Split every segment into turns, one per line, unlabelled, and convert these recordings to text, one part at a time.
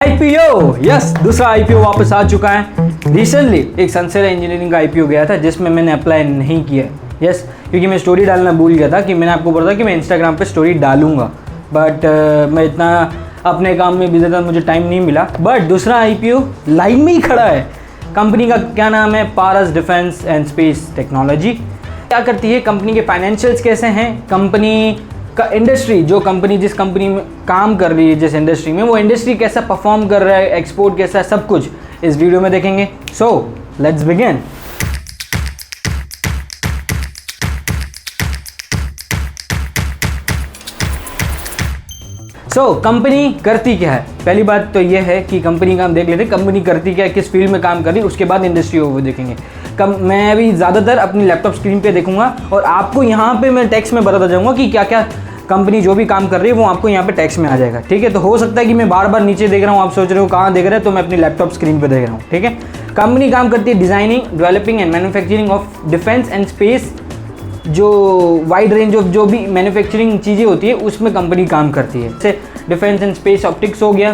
IPO yes, दूसरा IPO वापस आ चुका है। रिसेंटली एक सनसेरा इंजीनियरिंग का आईपीओ गया था जिसमें मैंने अप्लाई नहीं किया यस, क्योंकि मैं स्टोरी डालना भूल गया था कि मैंने आपको बोला था कि मैं इंस्टाग्राम पे स्टोरी डालूंगा, बट मैं इतना अपने काम में बिजी था, मुझे टाइम नहीं मिला। बट दूसरा आईपीओ लाइन में ही खड़ा है। कंपनी का क्या नाम है? पारस डिफेंस एंड स्पेस टेक्नोलॉजी। क्या करती है कंपनी? के फाइनेंशियल्स कैसे हैं, कंपनी का इंडस्ट्री, जो कंपनी जिस कंपनी में काम कर रही है, जिस इंडस्ट्री में, वो इंडस्ट्री कैसा परफॉर्म कर रहा है, एक्सपोर्ट कैसा है, सब कुछ इस वीडियो में देखेंगे। So let's begin. कंपनी करती क्या है? पहली बात तो यह है कि कंपनी का हम देख लेते हैं, कंपनी करती क्या है, किस फील्ड में काम कर रही है, उसके बाद इंडस्ट्री ओवर देखेंगे। मैं अभी ज़्यादातर अपनी लैपटॉप स्क्रीन पे देखूंगा और आपको यहाँ पे मैं टेक्स्ट में बताता जाऊँगा कि क्या क्या कंपनी जो भी काम कर रही है वो आपको यहाँ पे टेक्स्ट में आ जाएगा। ठीक है, तो हो सकता है कि मैं बार बार नीचे देख रहा हूँ, आप सोच रहे हो कहाँ देख रहे हैं, तो मैं अपनी लैपटॉप स्क्रीन पे देख रहा हूँ। ठीक है, कंपनी काम करती है designing, developing and manufacturing of defence and space, जो वाइड रेंज ऑफ जो भी मैन्युफैक्चरिंग चीज़ें होती है उसमें कंपनी काम करती है। जैसे डिफेंस एंड स्पेस ऑप्टिक्स हो गया,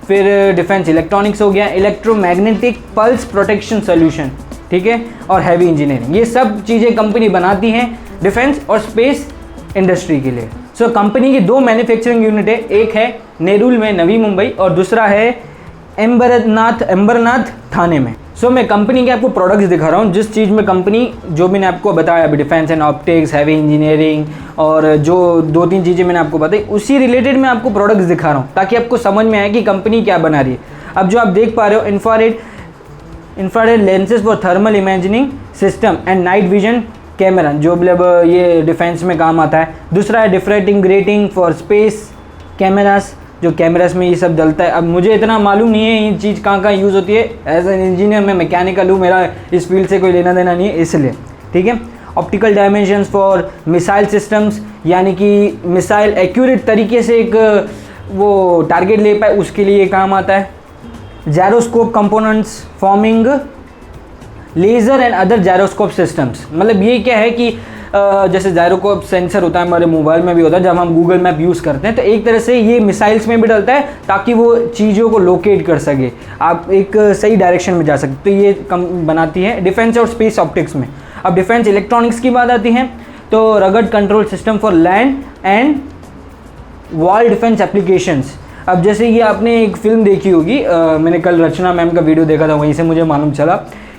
फिर डिफेंस इलेक्ट्रॉनिक्स हो गया, इलेक्ट्रोमैग्नेटिक पल्स प्रोटेक्शन सोल्यूशन, ठीक है, और हैवी इंजीनियरिंग, ये सब चीज़ें कंपनी बनाती हैं डिफेंस और स्पेस इंडस्ट्री के लिए। कंपनी की दो मैन्युफैक्चरिंग यूनिट है, एक है नेरुल में नवी मुंबई और दूसरा है अंबरनाथ ठाणे में। मैं कंपनी के आपको प्रोडक्ट्स दिखा रहा हूँ, जिस चीज़ में कंपनी, जो मैंने आपको बताया अभी, defence and optics, heavy engineering और जो दो तीन चीज़ें मैंने आपको बताई, उसी रिलेटेड मैं आपको प्रोडक्ट्स दिखा रहा हूँ ताकि आपको समझ में आए कि कंपनी क्या बना रही है। अब जो आप देख पा रहे हो, infrared lenses for thermal imaging system and night vision camera, जो मतलब ये डिफेंस में काम आता है। दूसरा है diffracting grating for space cameras, जो कैमरास में ये सब डलता है। अब मुझे इतना मालूम नहीं है ये चीज़ कहाँ कहाँ यूज़ होती है, एज एन इंजीनियर मैं मैकेनिकल हूँ, मेरा इस फील्ड से कोई लेना देना नहीं है इसलिए। ठीक है, optical dimensions for missile systems, यानी कि मिसाइल एक्यूरेट तरीके से एक वो टारगेट ले पाए, उसके लिए काम आता है। Gyroscope components forming laser and other gyroscope systems, मतलब ये क्या है कि जैसे जायरोस्कोप सेंसर होता है, हमारे मोबाइल में भी होता है, जब हम गूगल मैप यूज़ करते हैं, तो एक तरह से ये मिसाइल्स में भी डलता है ताकि वो चीज़ों को लोकेट कर सके, आप एक सही डायरेक्शन में जा सकते। तो ये कम बनाती है डिफेंस और स्पेस ऑप्टिक्स में। अब डिफेंस इलेक्ट्रॉनिक्स की बात आती है तो rugged control system for land and wall defence applications. अब जैसे ये आपने एक फिल्म देखी होगी, मैंने कल रचना मैम का वीडियो देखा था, वहीं से मुझे मालूम चला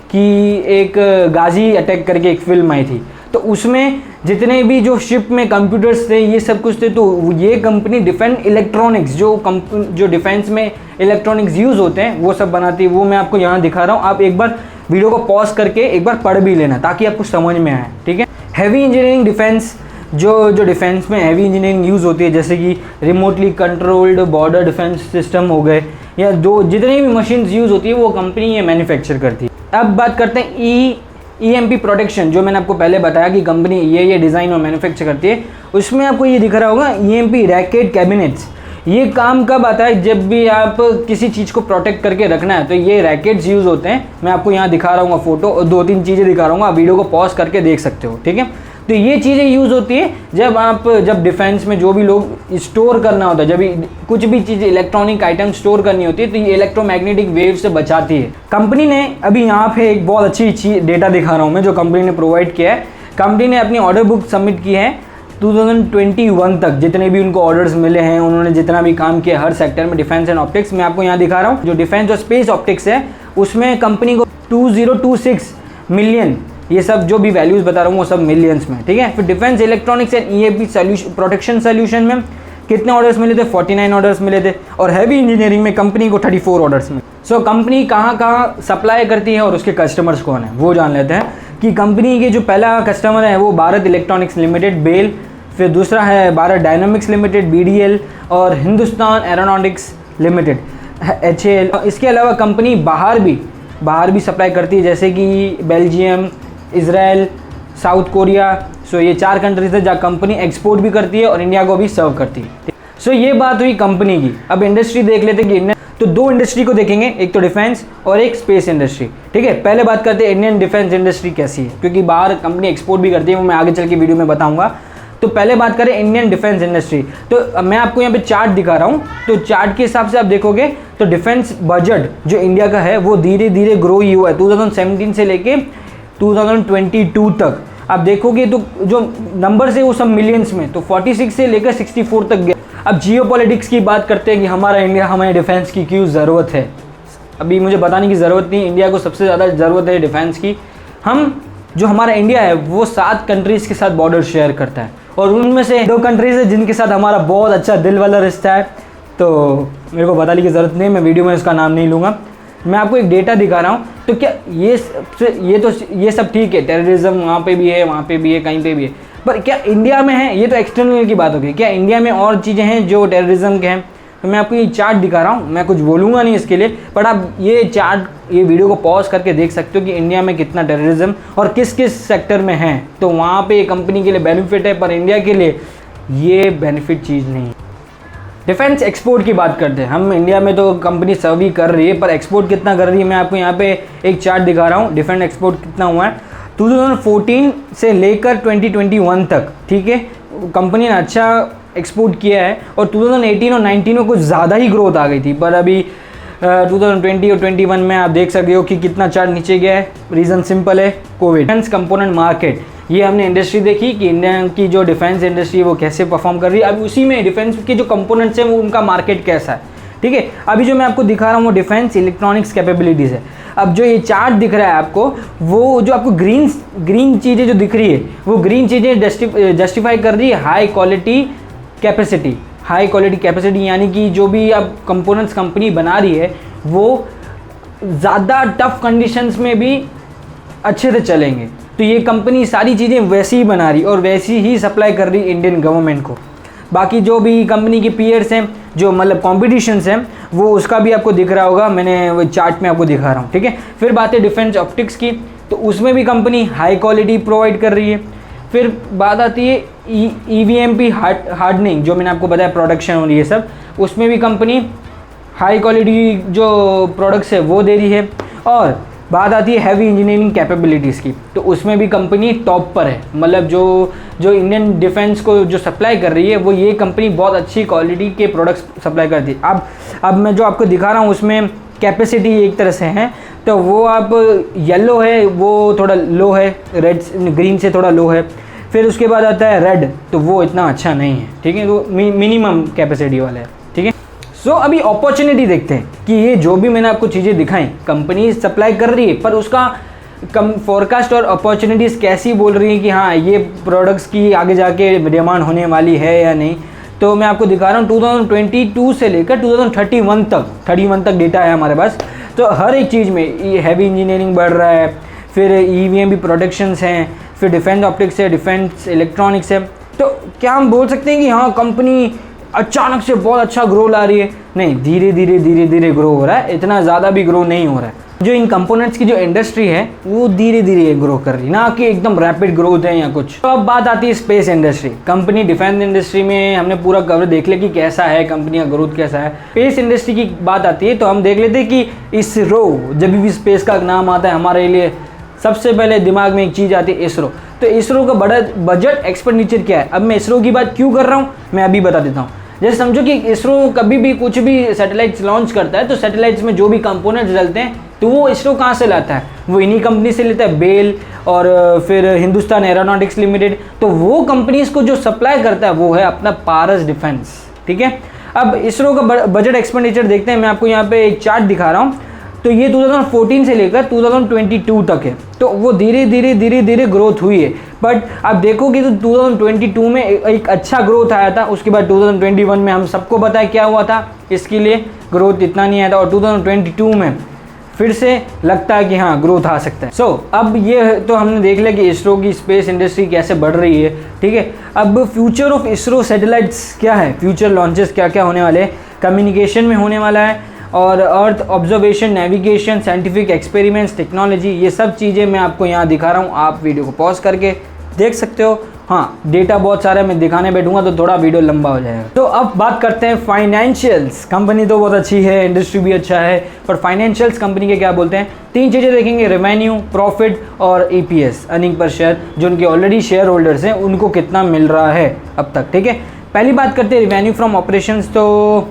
कि एक गाजी अटैक करके एक फिल्म आई थी, तो उसमें जितने भी जो शिप में कंप्यूटर्स थे, ये सब कुछ थे, तो ये कंपनी डिफेंस इलेक्ट्रॉनिक्स, जो डिफेंस में इलेक्ट्रॉनिक्स यूज़ होते हैं वो सब बनाती है। वो मैं आपको यहाँ दिखा रहा हूँ, आप एक बार वीडियो को पॉज करके एक बार पढ़ भी लेना ताकि आपको समझ में आए। ठीक है, हैवी इंजीनियरिंग डिफेंस, जो डिफेंस में हैवी इंजीनियरिंग यूज़ होती है, जैसे कि remotely controlled border defence system हो गए, या जितनी भी मशीन्स यूज़ होती है वो कंपनी ये मैन्युफैक्चर करती है। अब बात करते हैं EMP प्रोटेक्शन, जो मैंने आपको पहले बताया कि कंपनी ये डिज़ाइन और मैन्युफैक्चर करती है, उसमें आपको ये दिख रहा होगा EMP रैकेट कैबिनेट्स। ये काम कब आता है? जब भी आप किसी चीज़ को प्रोटेक्ट करके रखना है तो ये रैकेट्स यूज़ होते हैं। मैं आपको यहाँ दिखा रहा हूँ फोटो और दो तीन चीज़ें दिखा रहा हूँ, आप वीडियो को पॉज करके देख सकते हो। ठीक है, तो ये चीज़ें यूज़ होती है जब डिफेंस में जो भी लोग स्टोर करना होता है, जब भी कुछ भी चीज़ इलेक्ट्रॉनिक आइटम स्टोर करनी होती है, तो ये इलेक्ट्रोमैग्नेटिक वेव से बचाती है। कंपनी ने अभी यहाँ पे एक बहुत अच्छी डेटा दिखा रहा हूँ मैं, जो कंपनी ने प्रोवाइड किया है। कंपनी ने अपनी ऑर्डर बुक सबमिट की है 2021 तक, जितने भी उनको ऑर्डर्स मिले हैं, उन्होंने जितना भी काम किया हर सेक्टर में, डिफेंस एंड ऑप्टिक्स। मैं आपको यहाँ दिखा रहा हूँ जो डिफेंस और स्पेस ऑप्टिक्स है, उसमें कंपनी को 2026 मिलियन, ये सब जो भी वैल्यूज़ बता रहा हूँ वो सब मिलियंस में। ठीक है, फिर defence electronics and EMP protection solution में कितने ऑर्डर्स मिले थे? 49 ऑर्डर्स मिले थे, और हैवी इंजीनियरिंग में कंपनी को 34 ऑर्डर्स मिले। कंपनी कहाँ कहाँ सप्लाई करती है और उसके कस्टमर्स कौन है वो जान लेते हैं। कि कंपनी के जो पहला कस्टमर है वो भारत इलेक्ट्रॉनिक्स लिमिटेड BEL, फिर दूसरा है भारत डायनामिक्स लिमिटेड BDL, और हिंदुस्तान एरोनॉटिक्स लिमिटेड HAL। इसके अलावा कंपनी बाहर भी सप्लाई करती है, जैसे कि बेल्जियम, इज़राइल, साउथ कोरिया। ये 4 कंट्रीज है जहाँ कंपनी एक्सपोर्ट भी करती है और इंडिया को भी सर्व करती है। ये बात हुई कंपनी की। अब इंडस्ट्री देख लेते हैं कि तो दो इंडस्ट्री को देखेंगे, एक तो डिफेंस और एक स्पेस इंडस्ट्री। ठीक है, पहले बात करते हैं इंडियन डिफेंस इंडस्ट्री कैसी है, क्योंकि बाहर कंपनी एक्सपोर्ट भी करती है, वो मैं आगे चल के वीडियो में बताऊंगा। तो पहले बात करें इंडियन डिफेंस इंडस्ट्री, तो मैं आपको यहाँ पे चार्ट दिखा रहा हूँ। तो चार्ट के हिसाब से आप देखोगे तो डिफेंस बजट जो इंडिया का है वो धीरे धीरे ग्रो ही हुआ है 2017 से लेके 2022 तक। आप देखोगे तो जो नंबर है वो सब मिलियंस में, तो 46 से लेकर 64 तक गया। अब जियोपॉलिटिक्स की बात करते हैं कि हमारा इंडिया हमारे डिफेंस की क्यों ज़रूरत है। अभी मुझे बताने की ज़रूरत नहीं, इंडिया को सबसे ज़्यादा ज़रूरत है डिफेंस की। हम जो हमारा इंडिया है वो 7 कंट्रीज़ के साथ बॉर्डर शेयर करता है और उनमें से 2 कंट्रीज़ है जिनके साथ हमारा बहुत अच्छा दिल वाला रिश्ता है। तो मेरे को बताने की ज़रूरत नहीं, मैं वीडियो में इसका नाम नहीं लूँगा। मैं आपको एक डेटा दिखा रहा हूँ। तो क्या ये सब ठीक है, टेररिज्म वहाँ पे भी है, वहाँ पे भी है, कहीं पे भी है, पर क्या इंडिया में है? ये तो एक्सटर्नल की बात होगी। क्या इंडिया में और चीज़ें हैं जो टेररिज्म के हैं? तो मैं आपको ये चार्ट दिखा रहा हूँ, मैं कुछ बोलूँगा नहीं इसके लिए, बट आप ये चार्ट, ये वीडियो को पॉज करके देख सकते हो कि इंडिया में कितना टेररिज्म और किस किस सेक्टर में है। तो वहाँ पे कंपनी के लिए बेनिफिट है, पर इंडिया के लिए ये बेनिफिट चीज़ नहीं है। डिफेंस एक्सपोर्ट की बात करते हैं हम। इंडिया में तो कंपनी सर्व ही कर रही है, पर एक्सपोर्ट कितना कर रही है मैं आपको यहाँ पे एक चार्ट दिखा रहा हूँ। डिफेंस एक्सपोर्ट कितना हुआ है 2014 से लेकर 2021 तक, ठीक है, कंपनी ने अच्छा एक्सपोर्ट किया है। और 2018 और 19 में कुछ ज़्यादा ही ग्रोथ आ गई थी, पर अभी 2020 और 21 में आप देख सकते हो कि कितना चार्ट नीचे गया है। रीज़न सिंपल है, कोविड। डिफेंस कंपोनेंट मार्केट, ये हमने इंडस्ट्री देखी कि इंडिया की जो डिफेंस इंडस्ट्री है वो कैसे परफॉर्म कर रही है। अब उसी में डिफेंस के जो कंपोनेंट्स हैं वो उनका मार्केट कैसा है, ठीक है। अभी जो मैं आपको दिखा रहा हूँ वो डिफेंस इलेक्ट्रॉनिक्स कैपेबिलिटीज़ है। अब जो ये चार्ट दिख रहा है आपको, वो जो आपको ग्रीन चीज़ें जो दिख रही है वो ग्रीन चीज़ें जस्टिफाई कर रही है हाई क्वालिटी कैपेसिटी, यानी कि जो भी अब कंपोनेंट्स कंपनी बना रही है वो ज़्यादा टफ कंडीशंस में भी अच्छे से चलेंगे। तो ये कंपनी सारी चीज़ें वैसी ही बना रही और वैसी ही सप्लाई कर रही इंडियन गवर्नमेंट को। बाकी जो भी कंपनी के पीयर्स हैं, जो मतलब कॉम्पिटिशन्स हैं, वो उसका भी आपको दिख रहा होगा, मैंने वो चार्ट में आपको दिखा रहा हूँ, ठीक है। फिर बात है डिफेंस ऑप्टिक्स की, तो उसमें भी कंपनी हाई क्वालिटी प्रोवाइड कर रही है। फिर बात आती है EVMP हार्डनिंग, जो मैंने आपको बताया प्रोडक्शन और ये सब, उसमें भी कंपनी हाई क्वालिटी जो प्रोडक्ट्स है वो दे रही है। और बात आती है हैवी इंजीनियरिंग कैपेबिलिटीज़ की, तो उसमें भी कंपनी टॉप पर है। मतलब जो इंडियन डिफेंस को जो सप्लाई कर रही है वो ये कंपनी बहुत अच्छी क्वालिटी के प्रोडक्ट्स सप्लाई करती है। अब मैं जो आपको दिखा रहा हूँ उसमें कैपेसिटी एक तरह से है, तो वो आप येलो है वो थोड़ा लो है, ग्रीन से थोड़ा लो है। फिर उसके बाद आता है रेड, तो वो इतना अच्छा नहीं है, ठीक है, तो मिनिमम कैपेसिटी वाला है, ठीक है। सो अभी अपॉर्चुनिटी देखते हैं कि ये जो भी मैंने आपको चीज़ें दिखाई कंपनी सप्लाई कर रही है, पर उसका फोरकास्ट और अपॉर्चुनिटीज़ कैसी बोल रही है कि हाँ ये प्रोडक्ट्स की आगे जाके डिमांड होने वाली है या नहीं। तो मैं आपको दिखा रहा हूँ 2022 से लेकर 2031 तक डेटा है हमारे पास। तो हर एक चीज़ में ये हैवी इंजीनियरिंग बढ़ रहा है, फिर EVMP प्रोडक्शंस हैं, फिर डिफेंस ऑप्टिक्स है, डिफेंस इलेक्ट्रॉनिक्स है। तो क्या हम बोल सकते हैं कि हाँ कंपनी अचानक से बहुत अच्छा ग्रो ला रही है? नहीं, धीरे धीरे ग्रो हो रहा है, इतना ज़्यादा भी ग्रो नहीं हो रहा है। जो इन कंपोनेंट्स की जो इंडस्ट्री है वो धीरे धीरे ग्रो कर रही है, ना कि एकदम रैपिड ग्रोथ है या कुछ। तो अब बात आती है space industry. Company defence industry में हमने पूरा कवर देख लिया कि कैसा है कंपनी का ग्रोथ कैसा है। स्पेस इंडस्ट्री की बात आती है तो हम देख लेते हैं कि इसरो, जब भी स्पेस का नाम आता है हमारे लिए सबसे पहले दिमाग में एक चीज़ आती है इसरो। तो इसरो का बड़ा बजट एक्सपेंडिचर क्या है? अब मैं इसरो की बात क्यों कर रहा हूँ मैं अभी बता देता हूँ। जैसे समझो कि इसरो कभी भी कुछ भी सैटेलाइट्स लॉन्च करता है तो सैटेलाइट्स में जो भी कंपोनेंट्स डलते हैं तो वो इसरो कहाँ से लाता है? वो इन्हीं कंपनी से लेता है, बेल और फिर हिंदुस्तान एरोनॉटिक्स लिमिटेड। तो वो कंपनीज को जो सप्लाई करता है वो है अपना पारस डिफेंस, ठीक है। अब इसरो का बजट एक्सपेंडिचर देखते हैं, मैं आपको यहाँ पे एक चार्ट दिखा रहा हूँ। तो ये 2014 से लेकर 2022 तक है, तो वो धीरे धीरे ग्रोथ हुई है। बट आप देखोगे तो 2022 में एक अच्छा ग्रोथ आया था, उसके बाद 2021 में हम सबको पता है क्या हुआ था, इसके लिए ग्रोथ इतना नहीं आया था। और 2022 में फिर से लगता है कि हाँ ग्रोथ आ सकता है। अब ये तो हमने देख लिया कि इसरो की स्पेस इंडस्ट्री कैसे बढ़ रही है, ठीक है। अब फ्यूचर ऑफ इसरो सैटेलाइट्स क्या है, फ्यूचर लॉन्चेस क्या क्या होने वाले हैं? कम्युनिकेशन में होने वाला है, और earth observation, navigation, scientific experiments, technology, ये सब चीज़ें मैं आपको यहाँ दिखा रहा हूँ। आप वीडियो को पॉज करके देख सकते हो हाँ डेटा बहुत सारा मैं दिखाने बैठूंगा तो थोड़ा वीडियो लंबा हो जाएगा। तो अब बात करते हैं फाइनेंशियल्स। कंपनी तो बहुत अच्छी है, इंडस्ट्री भी अच्छा है, पर फाइनेंशियल्स कंपनी के क्या बोलते हैं, 3 चीज़ें देखेंगे, रेवेन्यू, प्रॉफिट और EPS अर्निंग पर शेयर, जो उनके ऑलरेडी शेयर होल्डर्स हैं उनको कितना मिल रहा है अब तक। ठीक है, पहली बात करते हैं रेवेन्यू फ्रॉम ऑपरेशंस। तो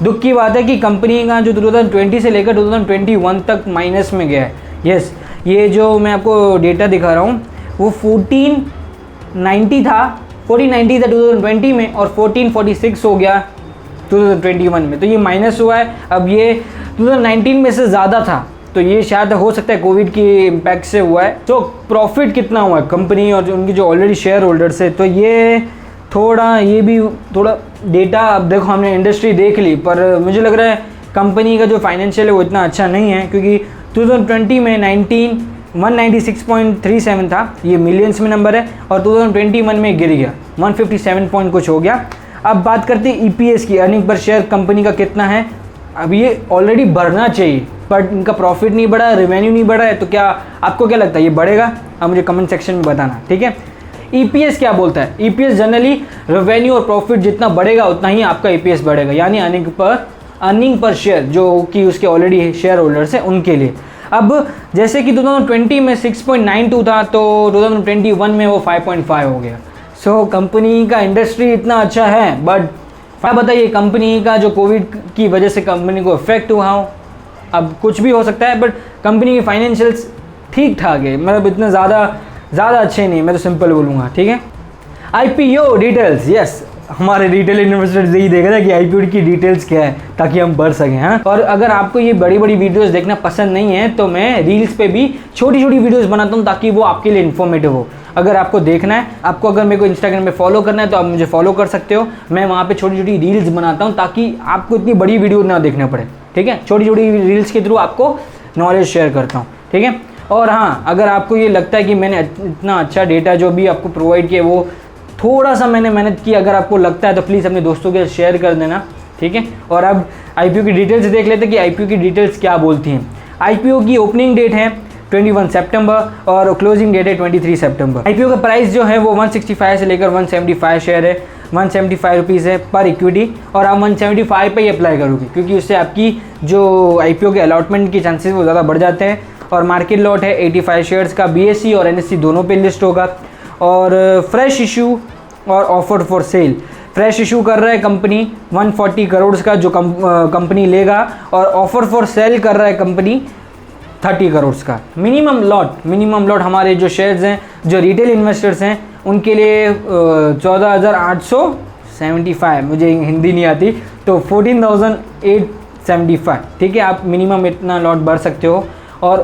दुख की बात है कि कंपनी का जो 2020 से लेकर 2021 तक माइनस में गया है। यस, ये जो मैं आपको डेटा दिखा रहा हूँ वो 1490 था 2020 में, और 1446 हो गया 2021 में, तो ये माइनस हुआ है। अब ये 2019 में से ज़्यादा था, तो ये शायद हो सकता है कोविड के इम्पैक्ट से हुआ है। तो प्रॉफिट कितना हुआ है कंपनी और जो उनकी जो ऑलरेडी शेयर होल्डर्स है, तो ये थोड़ा डेटा, अब देखो हमने इंडस्ट्री देख ली, पर मुझे लग रहा है कंपनी का जो फाइनेंशियल है वो इतना अच्छा नहीं है, क्योंकि 2020 में 196.37 था, ये मिलियंस में नंबर है, और 2021 में गिर गया 157 पॉइंट कुछ हो गया। अब बात करते हैं EPS की, अर्निंग पर शेयर कंपनी का कितना है। अब ये ऑलरेडी बढ़ना चाहिए, बट इनका प्रॉफिट नहीं बढ़ा, रेवेन्यू नहीं बढ़ा है, तो क्या आपको क्या लगता है ये बढ़ेगा? अब मुझे कमेंट सेक्शन में बताना। ठीक है, EPS क्या बोलता है? EPS जनरली रेवेन्यू और प्रॉफिट जितना बढ़ेगा उतना ही आपका EPS बढ़ेगा, यानी अर्निंग पर शेयर जो कि उसके ऑलरेडी शेयर होल्डर्स हैं उनके लिए। अब जैसे कि 2020 में 6.92 था, तो 2021 में वो 5.5 हो गया। सो कंपनी का इंडस्ट्री इतना अच्छा है, बट क्या बताइए कंपनी का जो कोविड की वजह से कंपनी को इफेक्ट हुआ हो, अब कुछ भी हो सकता है, बट कंपनी की फाइनेंशियल्स ठीक ठाक है, मतलब इतने ज़्यादा अच्छे नहीं, मैं तो सिंपल बोलूँगा। ठीक है, IPO डिटेल्स, यस, हमारे रिटेल इन्वेस्टर्स यही देख रहे हैं कि IPO की डिटेल्स क्या है, ताकि हम पढ़ सकें। हाँ, और अगर आपको ये बड़ी वीडियोस देखना पसंद नहीं है, तो मैं रील्स पे भी छोटी वीडियोस बनाता हूँ, ताकि वो आपके लिए इन्फॉर्मेटिव हो। अगर आपको देखना है, अगर मेरे को इंस्टाग्राम पे फॉलो करना है, तो आप मुझे फॉलो कर सकते हो। मैं वहाँ पे छोटी रील्स बनाता हूँ, ताकि आपको इतनी बड़ी वीडियो ना देखना पड़े। ठीक है, छोटी रील्स के थ्रू आपको नॉलेज शेयर करता हूँ। ठीक है, और हाँ, अगर आपको ये लगता है कि मैंने इतना अच्छा डेटा जो भी आपको प्रोवाइड किया वो थोड़ा सा मैंने मेहनत की, अगर आपको लगता है तो प्लीज़ अपने दोस्तों के साथ शेयर कर देना। ठीक है, और अब IPO की डिटेल्स देख लेते हैं कि IPO की डिटेल्स क्या बोलती हैं। IPO की ओपनिंग डेट है 21 सितंबर और क्लोजिंग डेट है 23 सितंबर। IPO का प्राइस जो है वो 165 से लेकर 175 शेयर है, 175 रुपीज़ है पर इक्विटी, और आप 175 पे ही अप्लाई करोगे, क्योंकि उससे आपकी जो IPO के अलॉटमेंट के चांसेस वो ज़्यादा बढ़ जाते हैं। और मार्केट लॉट है 85 शेयर्स का, BSE और NSE दोनों पे लिस्ट होगा। और फ्रेश इशू और offer for sale, fresh issue कर रहा है कंपनी 140 करोड़ का जो कंपनी लेगा, और ऑफर फॉर सेल कर रहा है कंपनी 30 करोड़ का। मिनिमम लॉट हमारे जो शेयर्स हैं, जो रिटेल इन्वेस्टर्स हैं, उनके लिए 14,875, मुझे हिंदी नहीं आती, तो 14,875। ठीक है, आप मिनिमम इतना लॉट भर सकते हो। और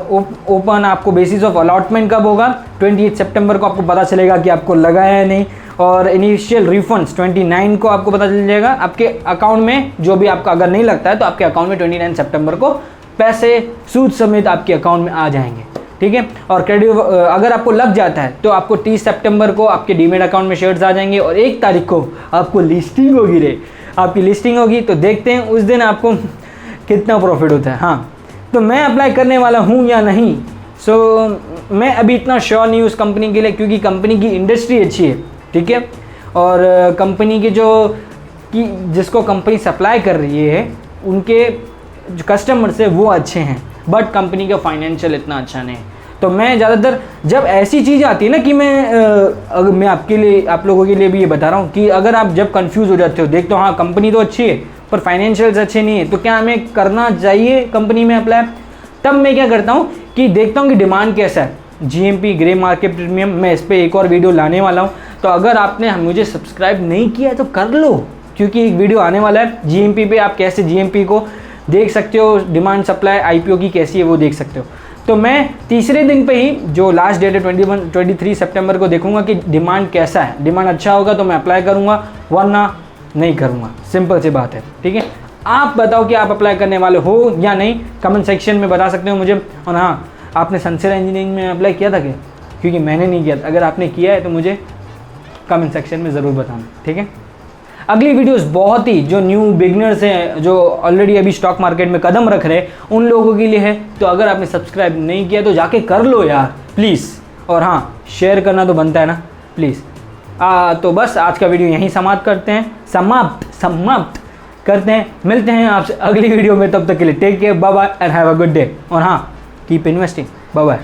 ओपन आपको बेसिस ऑफ अलॉटमेंट कब होगा? 28 सितंबर को आपको पता चलेगा कि आपको लगा है या नहीं। और इनिशियल रिफंड्स 29 को आपको पता चल जाएगा आपके अकाउंट में, जो भी आपका अगर नहीं लगता है तो आपके अकाउंट में 29 सितंबर को पैसे सूद समेत आपके अकाउंट में आ जाएंगे। ठीक है, और क्रेडिट अगर आपको लग जाता है तो आपको 30 सितंबर को आपके डीमेट अकाउंट में शेयर्स आ जाएंगे, और 1 तारीख को आपको लिस्टिंग होगी आपकी लिस्टिंग होगी। तो देखते हैं उस दिन आपको कितना प्रॉफिट होता है। हाँ, तो मैं अप्लाई करने वाला हूँ या नहीं, मैं अभी इतना श्योर नहीं हूँ उस कंपनी के लिए, क्योंकि कंपनी की इंडस्ट्री अच्छी है। ठीक है, और कंपनी के जिसको कंपनी सप्लाई कर रही है उनके जो कस्टमर्स है वो अच्छे हैं, बट कंपनी का फाइनेंशियल इतना अच्छा नहीं है। तो मैं ज़्यादातर जब ऐसी चीज़ आती है ना कि मैं आपके लिए, आप लोगों के लिए भी ये बता रहा हूँ कि अगर आप जब कंफ्यूज हो जाते हो, देखते हो हाँ कंपनी तो अच्छी है पर फाइनेंशियल्स अच्छे नहीं है, तो क्या हमें करना चाहिए कंपनी में अप्लाई? तब मैं क्या करता हूँ कि देखता हूँ कि डिमांड कैसा है, GMP ग्रे मार्केट प्रीमियम, मैं इस पर एक और वीडियो लाने वाला हूँ। तो अगर आपने मुझे सब्सक्राइब नहीं किया है तो कर लो, क्योंकि एक वीडियो आने वाला है GMP पे, आप कैसे GMP को देख सकते हो, डिमांड सप्लाई IPO की कैसी है वो देख सकते हो। तो मैं तीसरे दिन पे ही, जो लास्ट डेट है 23 सितंबर को, देखूंगा कि डिमांड कैसा है। डिमांड अच्छा होगा तो मैं अप्लाई करूँगा, वरना नहीं करूँगा। सिंपल सी बात है। ठीक है, आप बताओ कि आप अप्लाई करने वाले हो या नहीं, कमेंट सेक्शन में बता सकते हो मुझे। और हाँ, आपने सनसेरा इंजीनियरिंग में अप्लाई किया था क्या? क्योंकि मैंने नहीं किया था। अगर आपने किया है तो मुझे कमेंट सेक्शन में ज़रूर बताना। ठीक है, अगली वीडियोस बहुत ही जो न्यू बिगनर्स हैं, जो ऑलरेडी अभी स्टॉक मार्केट में कदम रख रहे हैं, उन लोगों के लिए है। तो अगर आपने सब्सक्राइब नहीं किया तो जाके कर लो यार प्लीज़। और हाँ, शेयर करना तो बनता है ना, प्लीज़। तो बस आज का वीडियो यहीं समाप्त करते हैं, समाप्त करते हैं। मिलते हैं आपसे अगली वीडियो में, तब तक के लिए take care, bye bye and have a good day. और हाँ, कीप इन्वेस्टिंग, बाय बाय।